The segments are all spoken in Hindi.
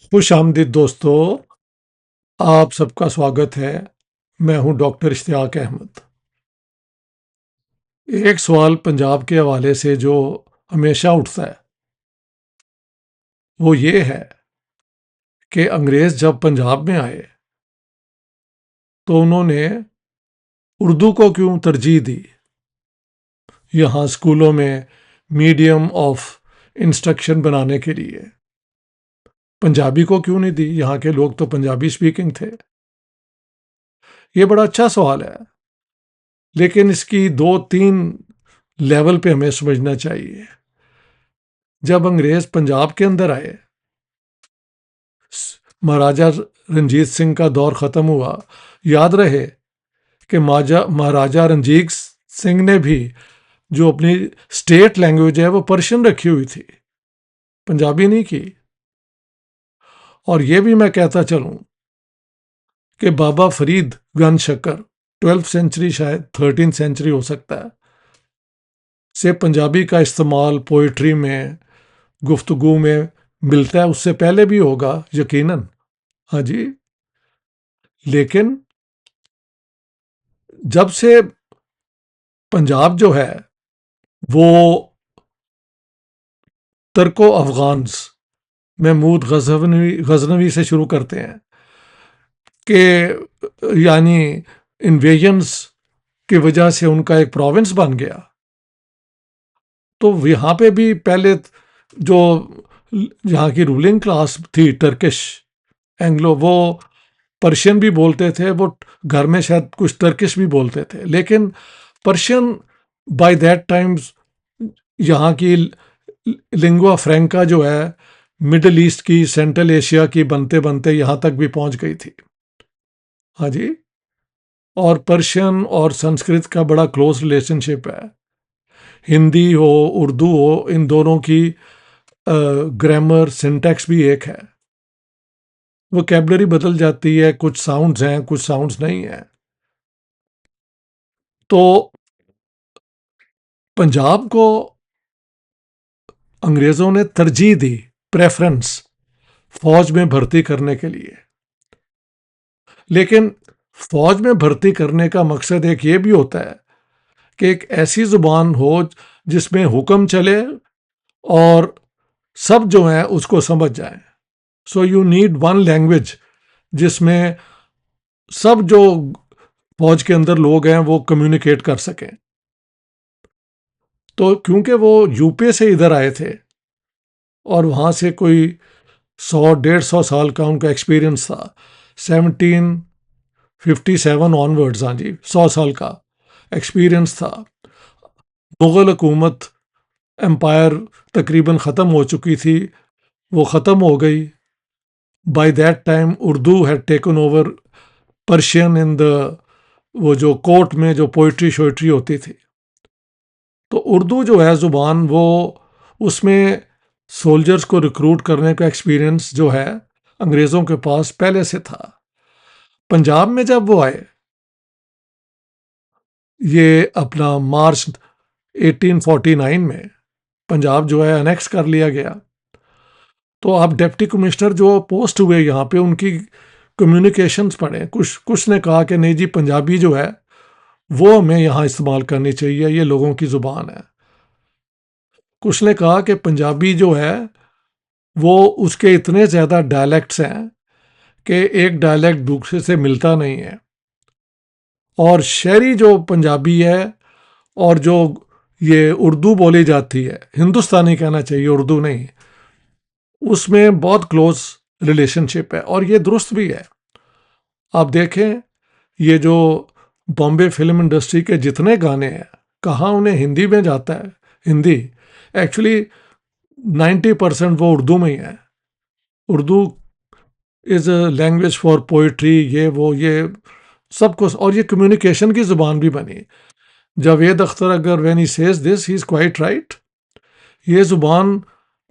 खुश आमदीद दोस्तों, आप सबका स्वागत है। मैं हूं डॉक्टर इश्तियाक अहमद। एक सवाल पंजाब के हवाले से जो हमेशा उठता है वो ये है कि अंग्रेज जब पंजाब में आए तो उन्होंने उर्दू को क्यों तरजीह दी। यहाँ स्कूलों में मीडियम ऑफ इंस्ट्रक्शन बनाने के लिए पंजाबी को क्यों नहीं दी। यहाँ के लोग तो पंजाबी स्पीकिंग थे। ये बड़ा अच्छा सवाल है, लेकिन इसकी दो तीन लेवल पे हमें समझना चाहिए। जब अंग्रेज पंजाब के अंदर आए, महाराजा रंजीत सिंह का दौर खत्म हुआ। याद रहे कि महाराजा रंजीत सिंह ने भी जो अपनी स्टेट लैंग्वेज है वो पर्शियन रखी हुई थी, पंजाबी नहीं की। और ये भी मैं कहता चलूं कि बाबा फरीद गंज शक्कर 12th सेंचुरी, शायद 13th सेंचुरी हो सकता है, से पंजाबी का इस्तेमाल पोइट्री में, गुफ्तगू में मिलता है। उससे पहले भी होगा यकीनन, हाँ जी। लेकिन जब से पंजाब जो है वो तर्को अफगान्स महमूद गजनवी से शुरू करते हैं कि यानी इन्वेजन्स की वजह से उनका एक प्रोविंस बन गया। तो यहाँ पे भी पहले जो यहाँ की रूलिंग क्लास थी टर्किश एंग्लो, वो पर्शियन भी बोलते थे, वो घर में शायद कुछ टर्किश भी बोलते थे, लेकिन पर्शियन बाय दैट टाइम्स यहाँ की लिंगुआ फ्रैंका जो है मिडल ईस्ट की, सेंट्रल एशिया की बनते बनते यहाँ तक भी पहुँच गई थी। हाँ जी। और पर्शियन और संस्कृत का बड़ा क्लोज रिलेशनशिप है। हिंदी हो, उर्दू हो, इन दोनों की ग्रामर सिंटैक्स भी एक है। वोकैबलरी बदल जाती है, कुछ साउंड्स हैं, कुछ साउंड्स नहीं है। तो पंजाब को अंग्रेजों ने तरजीह दी, प्रेफरेंस, फौज में भर्ती करने के लिए। लेकिन फौज में भर्ती करने का मकसद एक ये भी होता है कि एक ऐसी जुबान हो जिसमें हुक्म चले और सब जो है उसको समझ जाए। So you need one language जिसमें सब जो फौज के अंदर लोग हैं वो कम्युनिकेट कर सकें। तो क्योंकि वो यूपी से इधर आए थे और वहाँ से कोई 100-150 साल का उनका एक्सपीरियंस था, 1757 ऑनवर्ड्स, हाँ जी, 100 साल का एक्सपीरियंस था। मुग़ल हुकूमत एम्पायर तकरीबन ख़त्म हो चुकी थी, वो ख़त्म हो गई। By that time Urdu had taken over Persian in the, वो जो कोर्ट में जो पोइट्री शोइट्री होती थी। तो उर्दू जो है ज़ुबान, वो उसमें सोल्जर्स को रिक्रूट करने का एक्सपीरियंस जो है अंग्रेज़ों के पास पहले से था। पंजाब में जब वो आए, ये अपना मार्च 1849 में पंजाब जो है अनेक्स कर लिया गया। तो आप डिप्टी कमिश्नर जो पोस्ट हुए यहाँ पे, उनकी कम्युनिकेशंस पढ़ें। कुछ ने कहा कि नहीं जी, पंजाबी जो है वो हमें यहाँ इस्तेमाल करनी चाहिए, ये लोगों की ज़ुबान है। कुछ ने कहा कि पंजाबी जो है वो, उसके इतने ज़्यादा डायलेक्ट्स हैं कि एक डायलेक्ट दूसरे से मिलता नहीं है। और शहरी जो पंजाबी है और जो ये उर्दू बोली जाती है, हिंदुस्तानी कहना चाहिए, उर्दू नहीं, उसमें बहुत क्लोज रिलेशनशिप है। और ये दुरुस्त भी है। आप देखें, ये जो बॉम्बे फिल्म इंडस्ट्री के जितने गाने हैं, कहाँ उन्हें हिंदी में जाता है। हिंदी एक्चुअली 90% वो उर्दू में ही है। Urdu is a language for poetry, ये वो ये सब कुछ। और ये कम्युनिकेशन की ज़ुबान भी बनी। जावेद अख्तर अगर when he says this, he is quite right. ये ज़ुबान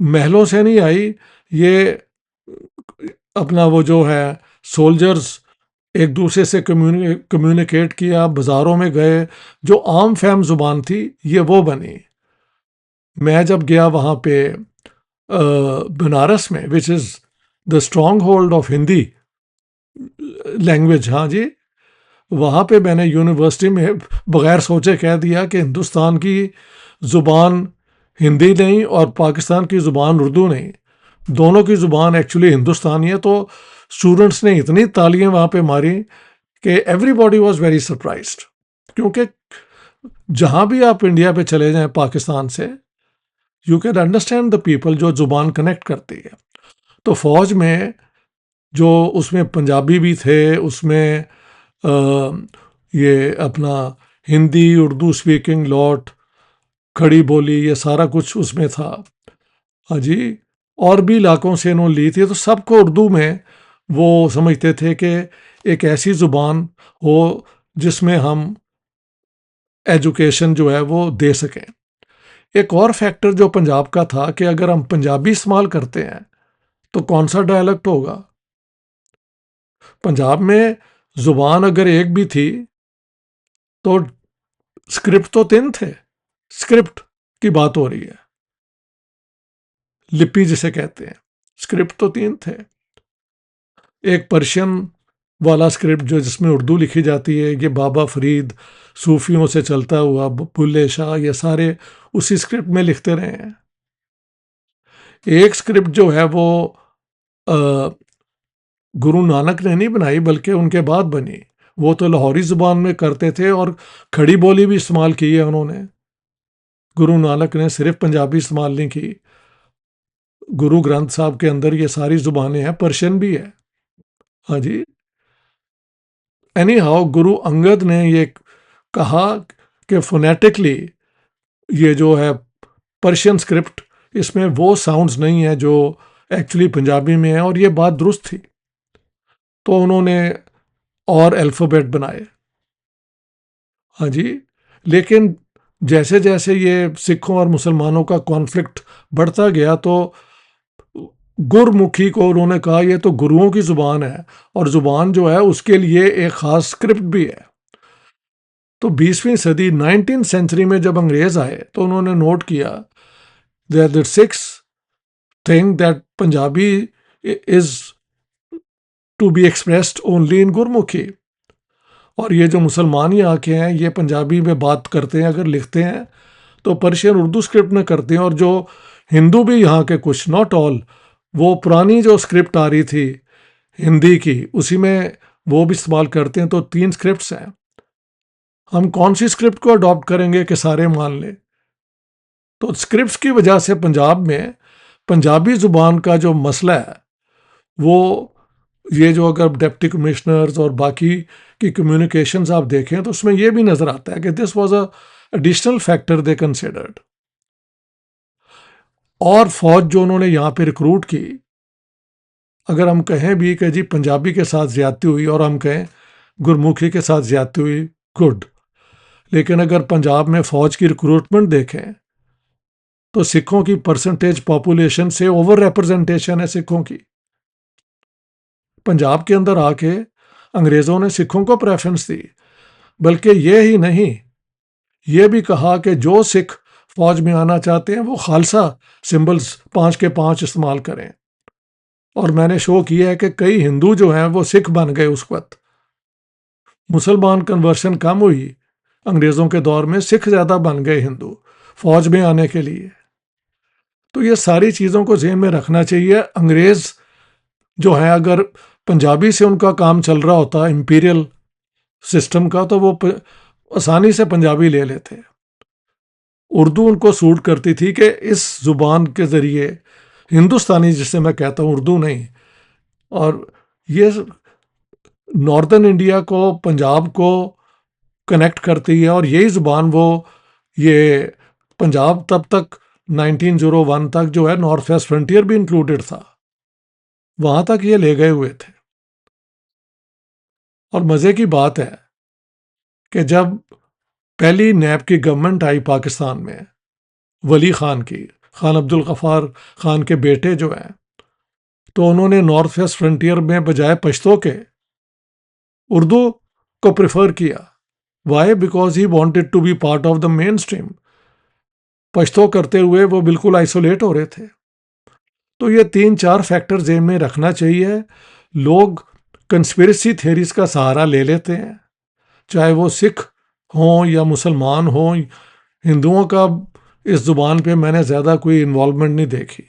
महलों से नहीं आई, ये अपना वो जो है सोल्जर्स एक दूसरे से कम्युनिकेट किया, बाज़ारों में गए, जो आम फहम ज़ुबान थी ये वो बनी। मैं जब गया वहाँ पे बनारस में, which is the strong hold of Hindi language, हाँ जी, वहाँ पे मैंने यूनिवर्सिटी में बगैर सोचे कह दिया कि हिंदुस्तान की ज़ुबान हिंदी नहीं और पाकिस्तान की ज़ुबान उर्दू नहीं, दोनों की ज़ुबान एक्चुअली हिंदुस्तानी है। तो स्टूडेंट्स ने इतनी तालियां वहाँ पे मारी कि एवरीबॉडी वाज वेरी सरप्राइज्ड, क्योंकि जहाँ भी आप इंडिया पे चले जाएं पाकिस्तान से, you can understand the people, जो ज़ुबान कनेक्ट करती है। तो फौज में जो उसमें पंजाबी भी थे, उसमें ये अपना हिंदी उर्दू स्पीकिंग लॉट, खड़ी बोली, ये सारा कुछ उसमें था। हाँ जी, और भी इलाकों से इन्होंने ली थी। तो सबको उर्दू में वो समझते थे कि एक ऐसी ज़ुबान हो जिसमें हम एजुकेशन जो है वो दे सकें। एक और फैक्टर जो पंजाब का था कि अगर हम पंजाबी इस्तेमाल करते हैं तो कौन सा डायलेक्ट होगा। पंजाब में ज़ुबान अगर एक भी थी तो स्क्रिप्ट तो तीन थे। स्क्रिप्ट की बात हो रही है, लिपि जिसे कहते हैं, स्क्रिप्ट तो तीन थे। एक पर्शियन वाला स्क्रिप्ट जो जिसमें उर्दू लिखी जाती है, ये बाबा फरीद सूफियों से चलता हुआ बुल्ले शाह, ये सारे उसी स्क्रिप्ट में लिखते रहे हैं। एक स्क्रिप्ट जो है वो गुरु नानक ने नहीं बनाई बल्कि उनके बाद बनी। वो तो लाहौरी जुबान में करते थे और खड़ी बोली भी इस्तेमाल की है उन्होंने। गुरु नानक ने सिर्फ पंजाबी इस्तेमाल नहीं की। गुरु ग्रंथ साहब के अंदर ये सारी जुबानें हैं, पर्शियन भी है। हाँ जी। एनी हाउ गुरु अंगद ने ये कहा कि फोनेटिकली ये जो है पर्शियन स्क्रिप्ट, इसमें वो साउंड्स नहीं है जो एक्चुअली पंजाबी में है, और ये बात दुरुस्त थी। तो उन्होंने और अल्फ़ाबेट बनाए। हाँ जी। लेकिन जैसे जैसे ये सिखों और मुसलमानों का कॉन्फ्लिक्ट बढ़ता गया तो गुरमुखी को उन्होंने कहा ये तो गुरुओं की ज़ुबान है, और ज़ुबान जो है उसके लिए एक ख़ास स्क्रिप्ट भी है। तो 20वीं सदी 19th सेंचुरी में जब अंग्रेज़ आए तो उन्होंने नोट किया that the six thing that Punjabi is to be expressed only in Gurmukhi. और ये जो मुसलमान यहाँ के हैं ये पंजाबी में बात करते हैं, अगर लिखते हैं तो पर्शियन उर्दू स्क्रिप्ट में करते हैं। और जो हिंदू भी यहाँ के कुछ, नॉट ऑल, वो पुरानी जो स्क्रिप्ट आ रही थी हिंदी की उसी में वो भी इस्तेमाल करते हैं। तो तीन स्क्रिप्ट्स हैं। हम कौन सी स्क्रिप्ट को अडॉप्ट करेंगे कि सारे मान लें। तो स्क्रिप्ट्स की वजह से पंजाब में पंजाबी ज़ुबान का जो मसला है वो, ये जो अगर डिप्टी कमिश्नर्स और बाकी की कम्युनिकेशंस आप देखें तो उसमें ये भी नज़र आता है कि this was a additional factor they considered. और फौज जो उन्होंने यहाँ पे रिक्रूट की, अगर हम कहें भी कि जी पंजाबी के साथ ज्यादती हुई और हम कहें गुरमुखी के साथ ज्यादती हुई, गुड। लेकिन अगर पंजाब में फौज की रिक्रूटमेंट देखें तो सिखों की परसेंटेज पॉपुलेशन से ओवर रिप्रेजेंटेशन है सिखों की। पंजाब के अंदर आके अंग्रेज़ों ने सिखों को प्रेफरेंस दी, बल्कि ये ही नहीं, ये भी कहा कि जो सिख फौज में आना चाहते हैं वो खालसा सिंबल्स 5 के 5 इस्तेमाल करें। और मैंने शो किया है कि कई हिंदू जो हैं वो सिख बन गए उस वक्त। मुसलमान कन्वर्शन कम हुई अंग्रेज़ों के दौर में, सिख ज़्यादा बन गए हिंदू फौज में आने के लिए। तो ये सारी चीज़ों को ज़हन में रखना चाहिए। अंग्रेज़ जो है अगर पंजाबी से उनका काम चल रहा होता इंपीरियल सिस्टम का तो वो आसानी से पंजाबी ले लेते। उर्दू उनको सूट करती थी कि इस ज़ुबान के ज़रिए, हिंदुस्तानी जिसे मैं कहता हूँ, उर्दू नहीं, और ये नॉर्दर्न इंडिया को, पंजाब को कनेक्ट करती है। और यही ज़ुबान वो, ये पंजाब तब तक 1901 तक जो है नॉर्थ वेस्ट फ्रंटियर भी इंक्लूडेड था, वहाँ तक ये ले गए हुए थे। और मज़े की बात है कि जब पहली नैब की गवर्नमेंट आई पाकिस्तान में, वली खान की, खान अब्दुल गफ़ार खान के बेटे जो हैं, तो उन्होंने नॉर्थ वेस्ट फ्रंटियर में बजाय पश्तो के उर्दू को प्रेफर किया। Why? Because he wanted to be part of the main stream. Pashto करते हुए वो बिल्कुल आइसोलेट हो रहे थे। तो ये 3-4 फैक्टर जेब में रखना चाहिए। लोग कंस्पिरेसी थ्योरीज का सहारा ले लेते हैं, चाहे वो सिख हों या मुसलमान हों। हिंदुओं का इस जुबान पे मैंने ज़्यादा कोई इन्वॉल्वमेंट नहीं देखी।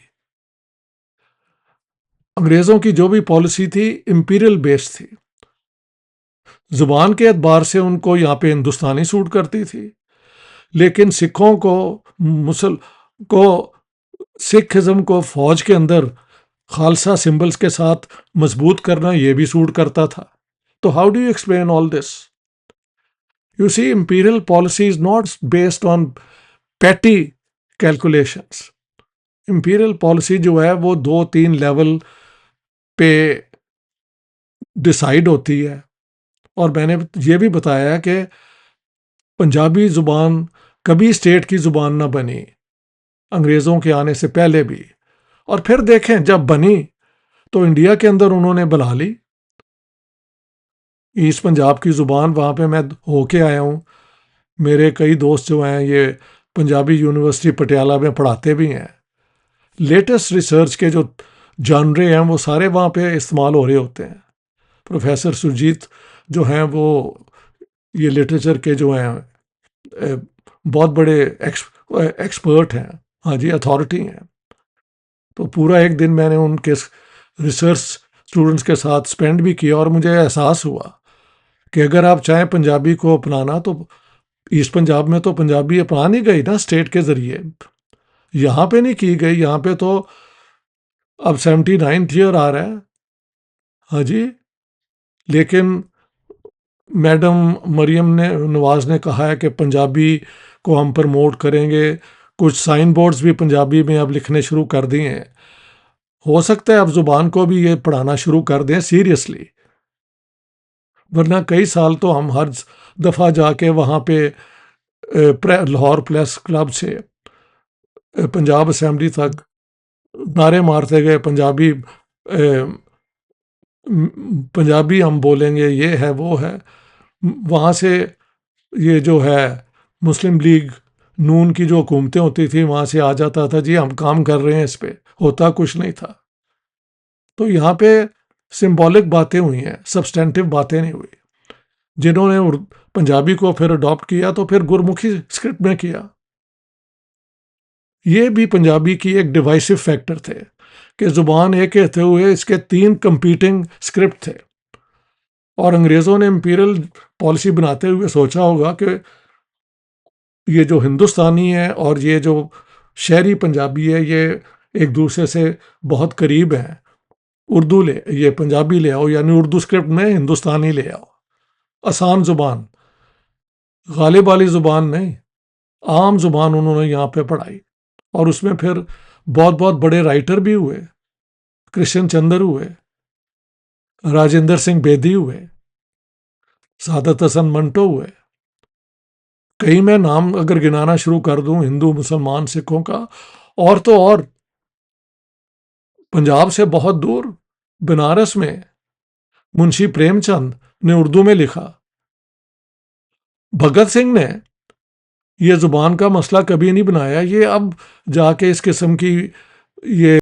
अंग्रेज़ों की जो भी पॉलिसी थी इंपीरियल बेस्ड थी। जुबान के एतबार से उनको यहाँ पे हिंदुस्तानी सूट करती थी, लेकिन सिखों को मुसल को सिखिज्म को फौज के अंदर खालसा सिंबल्स के साथ मजबूत करना ये भी सूट करता था। तो how do you explain all this? You see, imperial policy is not based on petty calculations. Imperial policy जो है वो 2-3 लेवल पे डिसाइड होती है। और मैंने ये भी बताया कि पंजाबी जुबान कभी स्टेट की जुबान ना बनी, अंग्रेज़ों के आने से पहले भी। और फिर देखें, जब बनी तो इंडिया के अंदर उन्होंने बुला ली। ईस्ट पंजाब की ज़ुबान वहाँ पे मैं होके आया हूँ। मेरे कई दोस्त जो हैं ये पंजाबी यूनिवर्सिटी पटियाला में पढ़ाते भी हैं। लेटेस्ट रिसर्च के जो जानरे हैं वो सारे वहाँ पे इस्तेमाल हो रहे होते हैं। प्रोफेसर सुरजीत जो हैं वो ये लिटरेचर के जो हैं बहुत बड़े एक्सपर्ट हैं, हाँ जी, अथॉरिटी हैं। तो पूरा एक दिन मैंने उनके रिसर्च स्टूडेंट्स के साथ स्पेंड भी किया और मुझे एहसास हुआ कि अगर आप चाहें पंजाबी को अपनाना तो ईस्ट पंजाब में तो पंजाबी अपना नहीं गई ना स्टेट के ज़रिए, यहाँ पे नहीं की गई। यहाँ पे तो अब 79th ईयर आ रहा है, हाँ जी। लेकिन मैडम मरियम ने नवाज ने कहा है कि पंजाबी को हम प्रमोट करेंगे। कुछ साइन बोर्ड्स भी पंजाबी में अब लिखने शुरू कर दिए हैं। हो सकता है अब ज़ुबान को भी ये पढ़ाना शुरू कर दें सीरियसली, वरना कई साल तो हम हर दफ़ा जाके वहाँ पे लाहौर प्रेस क्लब से पंजाब असेंबली तक नारे मारते गए, पंजाबी हम बोलेंगे, ये है वो है। वहाँ से ये जो है मुस्लिम लीग नून की जो हुकूमतें होती थी वहाँ से आ जाता था, जी हम काम कर रहे हैं इस पे, होता कुछ नहीं था। तो यहाँ पे सिंबॉलिक बातें हुई हैं, सब्सटेंटिव बातें नहीं हुई। जिन्होंने पंजाबी को फिर अडॉप्ट किया तो फिर गुरमुखी स्क्रिप्ट में किया। ये भी पंजाबी की एक डिवाइसिव फैक्टर थे कि ज़ुबान एक कहते हुए इसके 3 कंपीटिंग स्क्रिप्ट थे। और अंग्रेज़ों ने इंपीरियल पॉलिसी बनाते हुए सोचा होगा कि ये जो हिंदुस्तानी है और ये जो शहरी पंजाबी है ये एक दूसरे से बहुत करीब हैं। ये पंजाबी ले आओ, यानी उर्दू स्क्रिप्ट में हिंदुस्तानी ले आओ। आसान ज़ुबान, गालिब वाली ज़ुबान नहीं, आम ज़ुबान उन्होंने यहाँ पे पढ़ाई। और उसमें फिर बहुत बहुत बड़े राइटर भी हुए। कृष्ण चंद्र हुए, राजेंद्र सिंह बेदी हुए, सादत हसन मंटो हुए। कई मैं नाम अगर गिनाना शुरू कर दूं हिंदू मुसलमान सिखों का, और तो और पंजाब से बहुत दूर बनारस में मुंशी प्रेमचंद ने उर्दू में लिखा। भगत सिंह ने ये जुबान का मसला कभी नहीं बनाया। ये अब जाके इस किस्म की ये